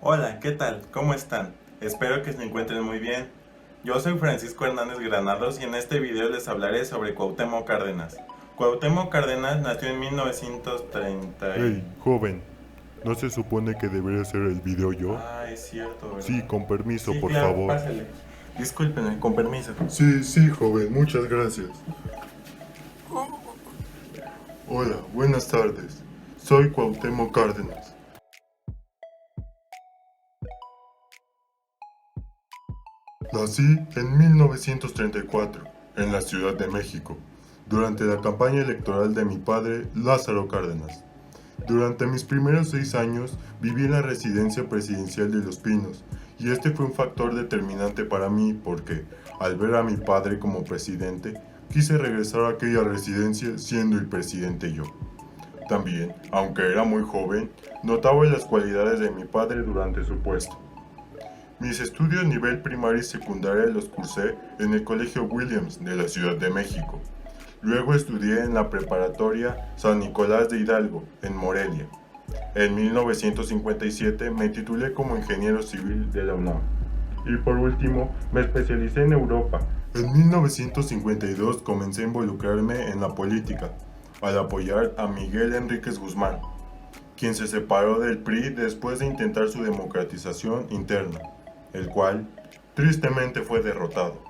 Hola, ¿qué tal? ¿Cómo están? Espero que se encuentren muy bien. Yo soy Francisco Hernández Granados y en este video les hablaré sobre Cuauhtémoc Cárdenas. Cuauhtémoc Cárdenas nació en 1930 Hey, joven, ¿no se supone que debería ser el video yo? Ah, es cierto, Sí, ¿verdad? con permiso, Sí, por claro, favor. pásale. Discúlpenme, con permiso. Sí, sí, joven, muchas gracias. Hola, buenas tardes. Soy Cuauhtémoc Cárdenas. Nací en 1934, en la Ciudad de México, durante la campaña electoral de mi padre, Lázaro Cárdenas. Durante mis primeros 6 años viví en la residencia presidencial de Los Pinos, y este fue un factor determinante para mí porque, al ver a mi padre como presidente, quise regresar a aquella residencia siendo el presidente yo. También, aunque era muy joven, notaba las cualidades de mi padre durante su puesto. Mis estudios nivel primaria y secundaria los cursé en el Colegio Williams de la Ciudad de México. Luego estudié en la preparatoria San Nicolás de Hidalgo, en Morelia. En 1957 me titulé como ingeniero civil de la UNAM. Y por último, me especialicé en Europa. En 1952 comencé a involucrarme en la política, al apoyar a Miguel Enríquez Guzmán, quien se separó del PRI después de intentar su democratización interna, el cual tristemente fue derrotado.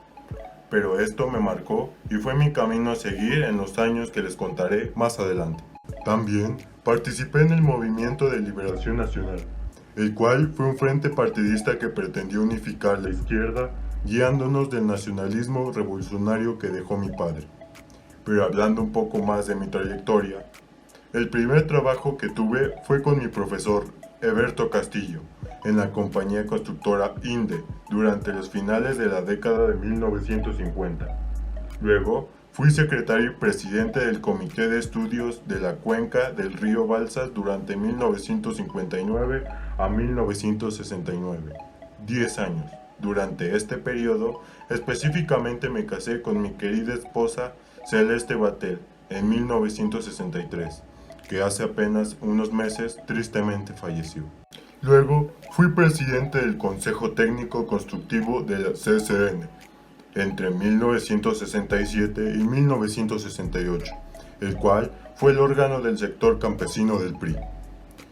Pero esto me marcó y fue mi camino a seguir en los años que les contaré más adelante. También participé en el Movimiento de Liberación Nacional, el cual fue un frente partidista que pretendió unificar la izquierda guiándonos del nacionalismo revolucionario que dejó mi padre. Pero hablando un poco más de mi trayectoria, el primer trabajo que tuve fue con mi profesor, Eberto Castillo, en la compañía constructora INDE durante los finales de la década de 1950. Luego, fui secretario y presidente del Comité de Estudios de la Cuenca del Río Balsas durante 1959 a 1969. 10 años. Durante este periodo, específicamente me casé con mi querida esposa Celeste Batel en 1963, que hace apenas unos meses tristemente falleció. Luego, fui presidente del Consejo Técnico Constructivo de la CCN entre 1967 y 1968, el cual fue el órgano del sector campesino del PRI.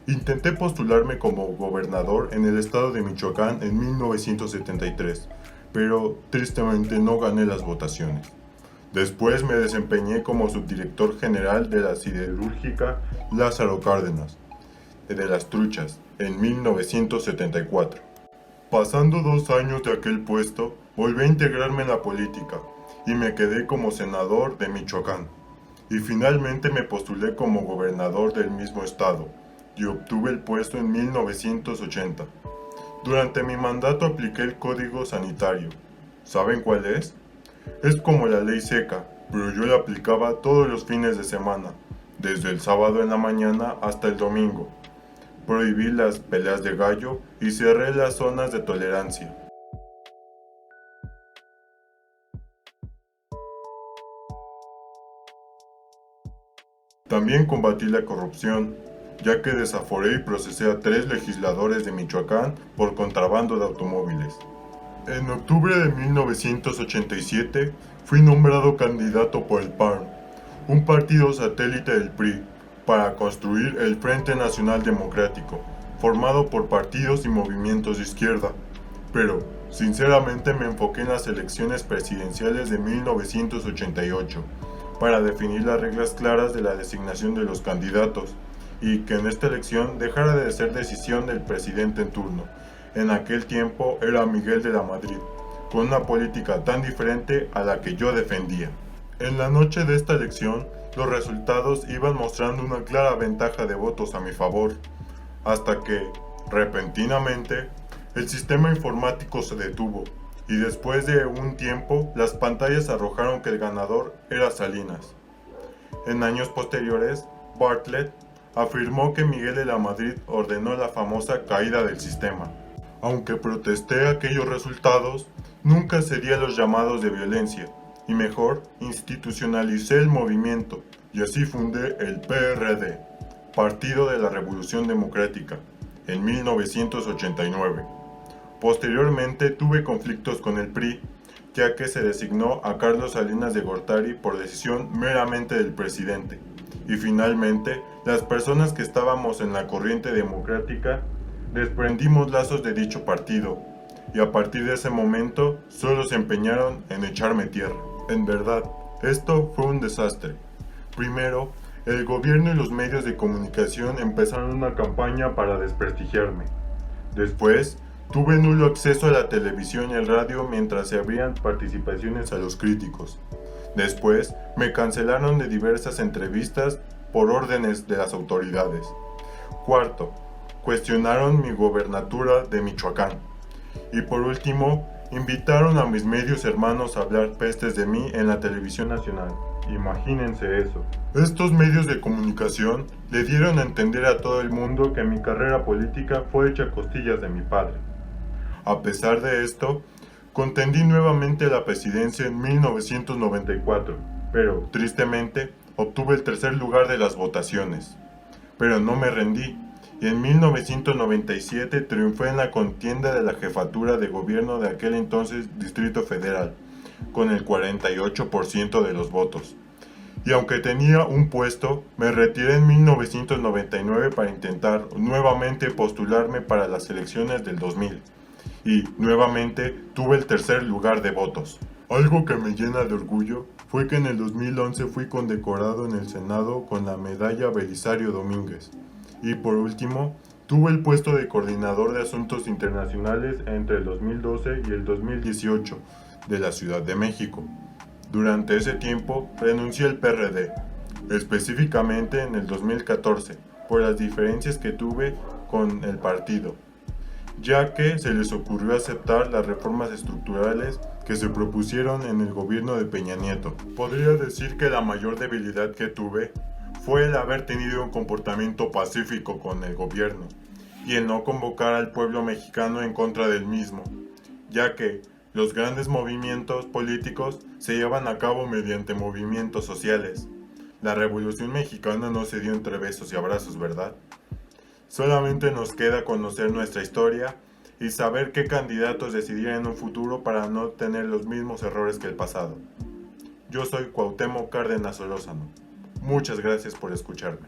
Intenté postularme como gobernador en el estado de Michoacán en 1973, pero tristemente no gané las votaciones. Después me desempeñé como subdirector general de la siderúrgica Lázaro Cárdenas, de Las Truchas, en 1974. Pasando 2 años de aquel puesto, volví a integrarme en la política y me quedé como senador de Michoacán. Y finalmente me postulé como gobernador del mismo estado y obtuve el puesto en 1980. Durante mi mandato apliqué el Código Sanitario. ¿Saben cuál es? Es como la ley seca, pero yo la aplicaba todos los fines de semana, desde el sábado en la mañana hasta el domingo. Prohibí las peleas de gallo y cerré las zonas de tolerancia. También combatí la corrupción, ya que desaforé y procesé a 3 legisladores de Michoacán por contrabando de automóviles. En octubre de 1987 fui nombrado candidato por el PAN, un partido satélite del PRI, para construir el Frente Nacional Democrático, formado por partidos y movimientos de izquierda. Pero, sinceramente, me enfoqué en las elecciones presidenciales de 1988 para definir las reglas claras de la designación de los candidatos y que en esta elección dejara de ser decisión del presidente en turno. En aquel tiempo era Miguel de la Madrid, con una política tan diferente a la que yo defendía. En la noche de esta elección, los resultados iban mostrando una clara ventaja de votos a mi favor, hasta que, repentinamente, el sistema informático se detuvo y después de un tiempo las pantallas arrojaron que el ganador era Salinas. En años posteriores, Bartlett afirmó que Miguel de la Madrid ordenó la famosa caída del sistema. Aunque protesté aquellos resultados, nunca cedí a los llamados de violencia y mejor institucionalicé el movimiento y así fundé el PRD, Partido de la Revolución Democrática, en 1989. Posteriormente tuve conflictos con el PRI, ya que se designó a Carlos Salinas de Gortari por decisión meramente del presidente. Y finalmente, las personas que estábamos en la corriente democrática desprendimos lazos de dicho partido, y a partir de ese momento solo se empeñaron en echarme tierra. En verdad, esto fue un desastre. Primero, el gobierno y los medios de comunicación empezaron una campaña para desprestigiarme. Después, tuve nulo acceso a la televisión y el radio mientras se abrían participaciones a los críticos. Después, me cancelaron de diversas entrevistas por órdenes de las autoridades. Cuarto, cuestionaron mi gobernatura de Michoacán. Y por último, invitaron a mis medios hermanos a hablar pestes de mí en la televisión nacional. Imagínense eso. Estos medios de comunicación le dieron a entender a todo el mundo que mi carrera política fue hecha a costillas de mi padre. A pesar de esto, contendí nuevamente la presidencia en 1994, pero tristemente obtuve el tercer lugar de las votaciones. Pero no me rendí, y en 1997 triunfé en la contienda de la jefatura de gobierno de aquel entonces Distrito Federal, con el 48% de los votos. Y aunque tenía un puesto, me retiré en 1999 para intentar nuevamente postularme para las elecciones del 2000. Y nuevamente tuve el tercer lugar de votos. Algo que me llena de orgullo fue que en el 2011 fui condecorado en el Senado con la medalla Belisario Domínguez. Y por último, tuve el puesto de coordinador de asuntos internacionales entre el 2012 y el 2018 de la Ciudad de México. Durante ese tiempo renuncié al PRD, específicamente en el 2014, por las diferencias que tuve con el partido, ya que se les ocurrió aceptar las reformas estructurales que se propusieron en el gobierno de Peña Nieto. Podría decir que la mayor debilidad que tuve fue el haber tenido un comportamiento pacífico con el gobierno y el no convocar al pueblo mexicano en contra del mismo, ya que los grandes movimientos políticos se llevan a cabo mediante movimientos sociales. La Revolución Mexicana no se dio entre besos y abrazos, ¿verdad? Solamente nos queda conocer nuestra historia y saber qué candidatos decidir en un futuro para no tener los mismos errores que el pasado. Yo soy Cuauhtémoc Cárdenas Solórzano. Muchas gracias por escucharme.